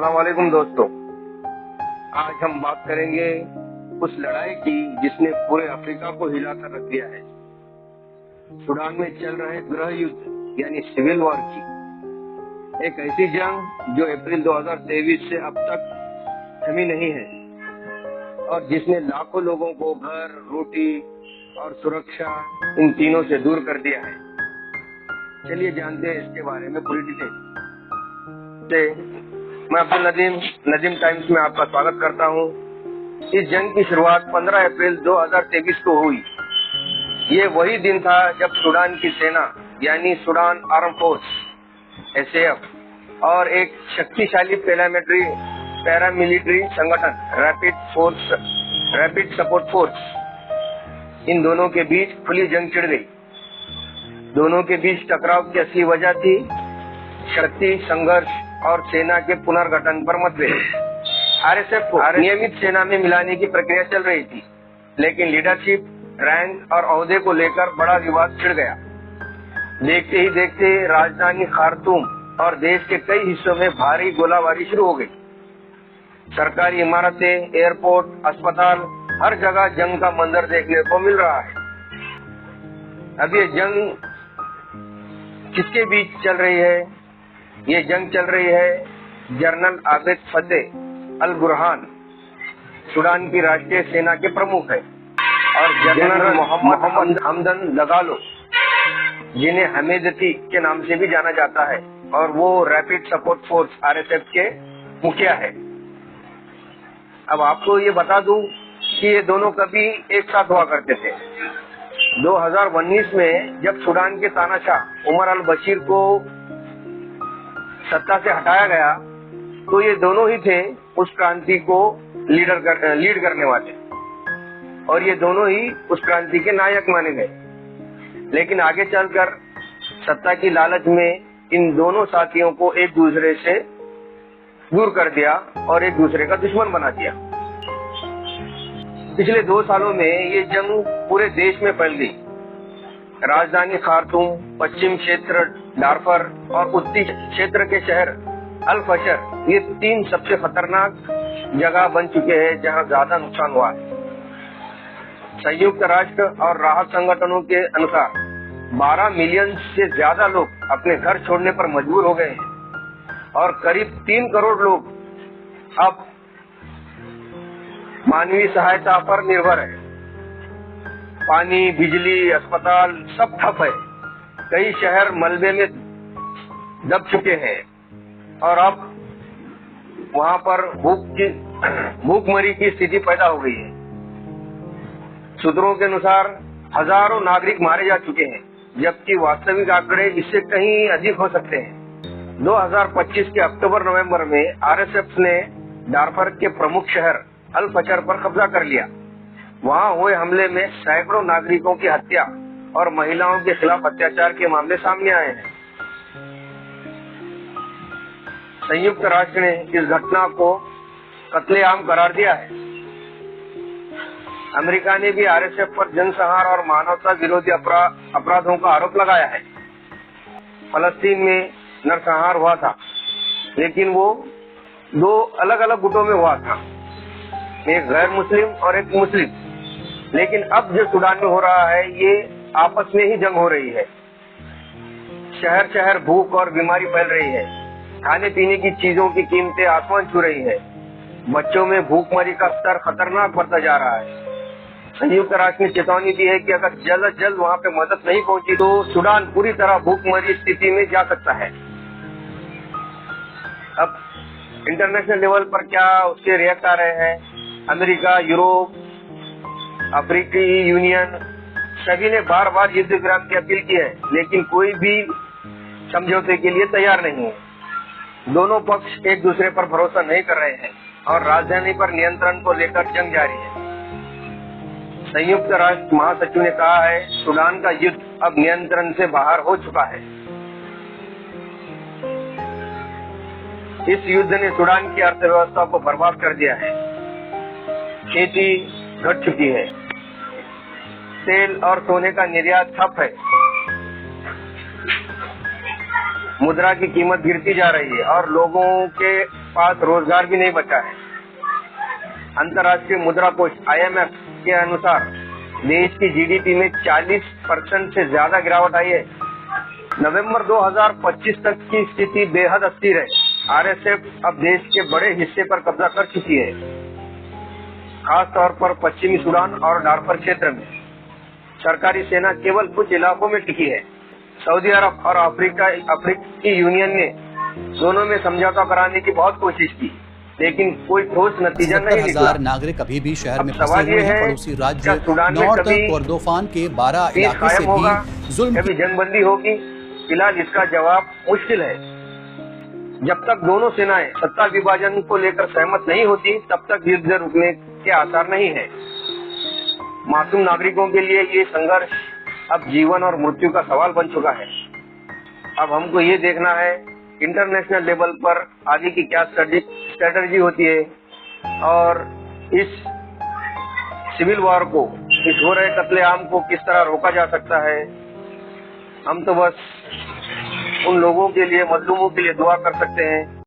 अस्सलाम वालेकुम दोस्तों। आज हम बात करेंगे उस लड़ाई की जिसने पूरे अफ्रीका को हिलाकर रख दिया है। सूडान में चल रहे गृह युद्ध यानी सिविल वॉर की एक ऐसी जंग जो अप्रैल 2023 से अब तक थमी नहीं है और जिसने लाखों लोगों को घर, रोटी और सुरक्षा इन तीनों से दूर कर दिया है। चलिए जानते हैं इसके बारे में पूरी डिटेल। मैं अब्दुल नदीम टाइम्स में आपका स्वागत करता हूं। इस जंग की शुरुआत 15 अप्रैल 2023 को हुई। ये वही दिन था जब सूडान की सेना यानी सूडान आर्म फोर्स SAF और एक शक्तिशाली पैरामिलिट्री संगठन रैपिड सपोर्ट फोर्स, इन दोनों के बीच खुली जंग छिड़ गई। दोनों के बीच टकराव की असली वजह थी शक्ति, संघर्ष और सेना के पुनर्गठन पर मतभेद। RSF को नियमित सेना में मिलाने की प्रक्रिया चल रही थी, लेकिन लीडरशिप, रैंक और ओहदे को लेकर बड़ा विवाद छिड़ गया। देखते ही देखते राजधानी खार्तूम और देश के कई हिस्सों में भारी गोलाबारी शुरू हो गई। सरकारी इमारतें, एयरपोर्ट, अस्पताल, हर जगह जंग का मंजर देखने को मिल रहा है। अब ये जंग किसके बीच चल रही है? ये जंग चल रही है जनरल आबिद फतेह अल बुरहान, सूडान की राष्ट्रीय सेना के प्रमुख है, और जनरल मोहम्मद हमदन दगालो, जिन्हें हमेदती के नाम से भी जाना जाता है, और वो रैपिड सपोर्ट फोर्स RSF के मुखिया है। अब आपको ये बता दूं कि ये दोनों कभी एक साथ हुआ करते थे। 2019 में जब सूडान के तानाशाह उमर अल बशीर को सत्ता से हटाया गया, तो ये दोनों ही थे उस क्रांति को लीड करने वाले, और ये दोनों ही उस क्रांति के नायक माने गए। लेकिन आगे चलकर सत्ता की लालच में इन दोनों साथियों को एक दूसरे से दूर कर दिया और एक दूसरे का दुश्मन बना दिया। पिछले 2 सालों में ये जंग पूरे देश में फैल गई। राजधानी खार्तूम, पश्चिम क्षेत्र डारफर और उत्तरी क्षेत्र के शहर अल फशर, ये 3 सबसे खतरनाक जगह बन चुके हैं जहां ज्यादा नुकसान हुआ है। संयुक्त राष्ट्र और राहत संगठनों के अनुसार 12 मिलियन से ज्यादा लोग अपने घर छोड़ने पर मजबूर हो गए हैं और करीब 3 करोड़ लोग अब मानवीय सहायता पर निर्भर है। पानी, बिजली, अस्पताल सब ठप है। कई शहर मलबे में दब चुके हैं और अब वहां पर भूखमरी की स्थिति पैदा हो गई है। सूत्रों के अनुसार हजारों नागरिक मारे जा चुके हैं, जबकि वास्तविक आंकड़े इससे कहीं अधिक हो सकते हैं। 2025 के अक्टूबर-नवंबर में RSF ने डारफर के प्रमुख शहर अल फशर पर कब्जा कर लिया। वहां हुए हमले में सैकड़ों नागरिकों की हत्या और महिलाओं के खिलाफ अत्याचार के मामले सामने आए हैं। संयुक्त राष्ट्र ने इस घटना को कत्लेआम करार दिया है। अमेरिका ने भी RSF पर जनसंहार और मानवता विरोधी अपराधों का आरोप लगाया है। फलस्तीन में नरसंहार हुआ था, लेकिन वो 2 अलग अलग गुटों में हुआ था, एक गैर मुस्लिम और एक मुस्लिम। लेकिन अब जो सूडान में हो रहा है, ये आपस में ही जंग हो रही है। शहर शहर भूख और बीमारी फैल रही है। खाने पीने की चीजों की कीमतें आसमान छू रही है। बच्चों में भूखमरी का स्तर खतरनाक बढ़ता जा रहा है। संयुक्त राष्ट्र ने चेतावनी दी है कि अगर जल्द वहां पे मदद नहीं पहुंची तो सूडान पूरी तरह भूखमरी स्थिति में जा सकता है। अब इंटरनेशनल लेवल पर क्या उसके रिएक्ट आ रहे हैं? अमेरिका, यूरोप, अफ्रीकी यूनियन, सभी ने बार बार युद्ध विराम की अपील की है, लेकिन कोई भी समझौते के लिए तैयार नहीं है। दोनों पक्ष एक दूसरे पर भरोसा नहीं कर रहे हैं और राजधानी पर नियंत्रण को लेकर जंग जारी है। संयुक्त राष्ट्र महासचिव ने कहा है, सूडान का युद्ध अब नियंत्रण से बाहर हो चुका है। इस युद्ध ने सूडान की अर्थव्यवस्था को बर्बाद कर दिया है। खेती घट चुकी है, तेल और सोने का निर्यात ठप है, मुद्रा की कीमत गिरती जा रही है और लोगों के पास रोजगार भी नहीं बचा है। अंतर्राष्ट्रीय मुद्रा कोष IMF के अनुसार देश की GDP में 40% से ज्यादा गिरावट आई है। नवंबर 2025 तक की स्थिति बेहद अस्थिर है। RSF अब देश के बड़े हिस्से पर कब्जा कर चुकी है, खास तौर पर पश्चिमी सूडान और डारफर क्षेत्र में। सरकारी सेना केवल कुछ इलाकों में टिकी है। सऊदी अरब और अफ्रीकी यूनियन ने दोनों में समझौता कराने की बहुत कोशिश की, लेकिन कोई ठोस नतीजा नहीं निकला। 70,000 नागरिक अभी भी शहर में फंसे हुए हैं। पड़ोसी राज्य नॉर्थ कोर्दोफान के 12 इलाके से भी जुल्म कभी जंगबंदी होगी। फिलहाल इसका जवाब मुश्किल है। जब तक दोनों सेनाएं सत्ता विभाजन को लेकर सहमत नहीं होती, तब तक युद्ध रुकने के आसार नहीं है। मासूम नागरिकों के लिए ये संघर्ष अब जीवन और मृत्यु का सवाल बन चुका है। अब हमको ये देखना है इंटरनेशनल लेवल पर आगे की क्या स्ट्रेटजी होती है और इस सिविल वॉर को, इस हो रहे कत्लेआम को किस तरह रोका जा सकता है। हम तो बस उन लोगों के लिए, मजलूमों के लिए दुआ कर सकते हैं